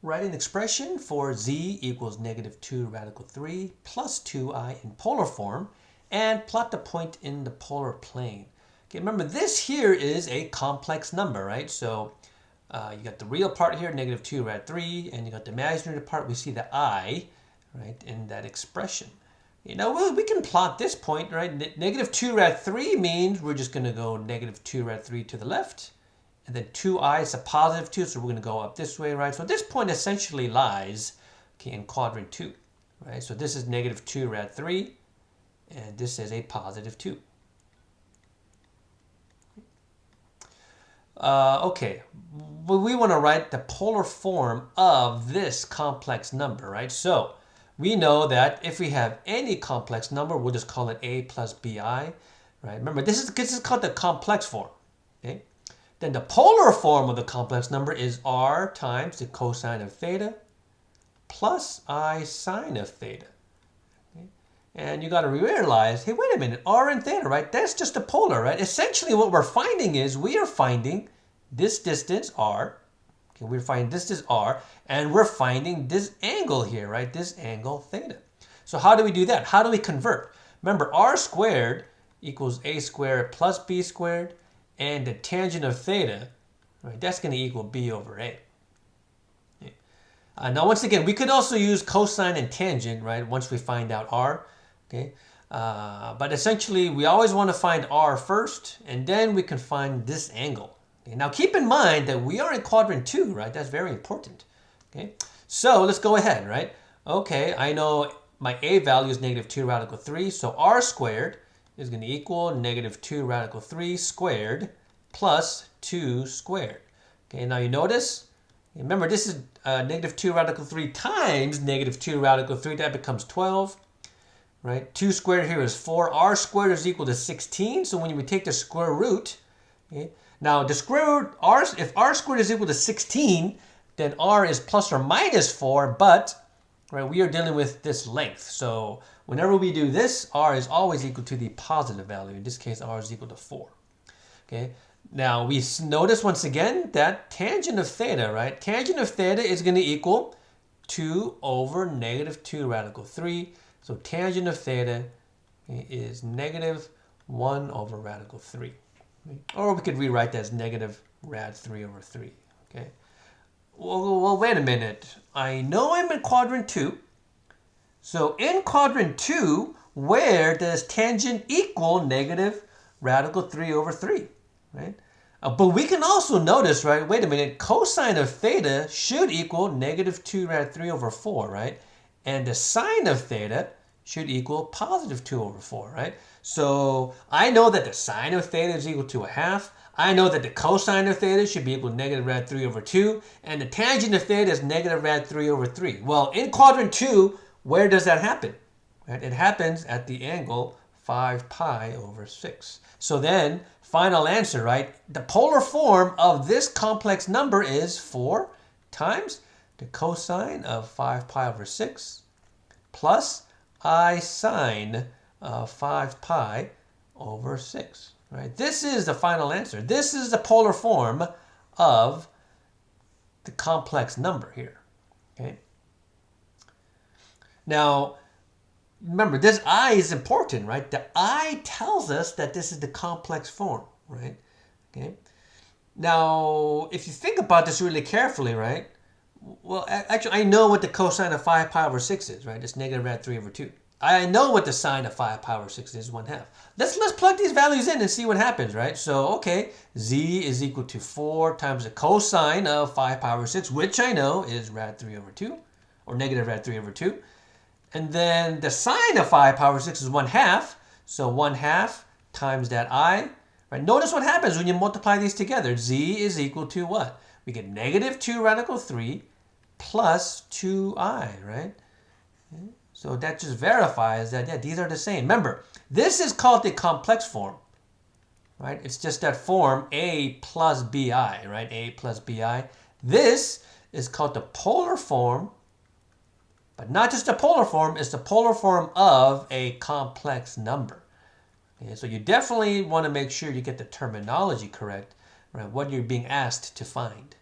Write an expression for z equals negative 2 radical 3 plus 2i in polar form and plot the point in the polar plane. Okay, remember this here is a complex number, right? So you got the real part here, negative 2 rad 3, and you got the imaginary part, we see the I, right, in that expression. You know, we can plot this point, right? Negative 2 rad 3 means we're just going to go negative 2 rad 3 to the left. And then 2i is a positive 2, so we're going to go up this way, right? So this point essentially lies, okay, in quadrant 2, right? So this is negative 2 rad 3, and this is a positive 2. Okay, we want to write the polar form of this complex number, right? So we know that if we have any complex number, we'll just call it a plus bi, right? Remember, this is called the complex form, okay? Then the polar form of the complex number is r times the cosine of theta plus I sine of theta. Okay? And you got to realize, hey, wait a minute, r and theta, right? That's just a polar, right? Essentially what we're finding is we are finding this distance r, okay, we're finding this is r, and we're finding this angle here, right? This angle theta. So how do we do that? How do we convert? Remember, r squared equals a squared plus b squared. And the tangent of theta, right, that's going to equal b over a. Okay. Now, once again, we could also use cosine and tangent, right, once we find out r. Okay, but essentially, we always want to find r first, and then we can find this angle. Okay. Now, keep in mind that we are in quadrant 2, right? That's very important. Okay, so let's go ahead, right? Okay, I know my a value is negative 2 radical 3, so r squared is going to equal negative 2 radical 3 squared plus 2 squared. Okay, now you notice, remember this is negative 2 radical 3 times negative 2 radical 3, that becomes 12, right? 2 squared here is 4, r squared is equal to 16, so when we take the square root, okay, now the square root, if r squared is equal to 16, then r is plus or minus 4, but right, we are dealing with this length. So whenever we do this, r is always equal to the positive value. In this case, r is equal to 4. Okay. Now we notice once again that tangent of theta, right? Tangent of theta is going to equal 2 over negative 2 radical 3. So tangent of theta is negative 1 over radical 3. Or we could rewrite that as negative rad 3 over 3. Okay. Well, wait a minute. I know I'm in quadrant 2. So in quadrant 2, where does tangent equal negative radical 3 over 3? Right? But we can also notice, right? Wait a minute. Cosine of theta should equal negative 2 rad 3 over 4, right? And the sine of theta should equal positive 2 over 4, right? So I know that the sine of theta is equal to a half. I know that the cosine of theta should be equal to negative rad 3 over 2. And the tangent of theta is negative rad 3 over 3. Well, in quadrant 2, where does that happen? Right? It happens at the angle 5 pi over 6. So then, final answer, right? The polar form of this complex number is 4 times the cosine of 5 pi over 6 plus I sine of 5 pi over 6. Right? This is the final answer. This is the polar form of the complex number here. Okay. Now, remember, this I is important, right? The I tells us that this is the complex form, right? Okay. Now, if you think about this really carefully, right? Well, actually, I know what the cosine of 5 pi over 6 is, right? It's negative rad 3 over 2. I know what the sine of 5 pi over 6 is, 1/2. Let's plug these values in and see what happens, right? So, okay, z is equal to 4 times the cosine of 5 pi over 6, which I know is rad 3 over 2, or negative rad 3 over 2. And then the sine of 5 pi over 6 is 1/2, so 1/2 times that I. Right? Notice what happens when you multiply these together. Z is equal to what? We get negative 2 radical 3 plus 2i, right? Okay. So that just verifies that, yeah, these are the same. Remember, this is called the complex form, right? It's just that form a plus bi, right? A plus bi. This is called the polar form, but not just the polar form, it's the polar form of a complex number. Okay, so you definitely want to make sure you get the terminology correct, right? What you're being asked to find.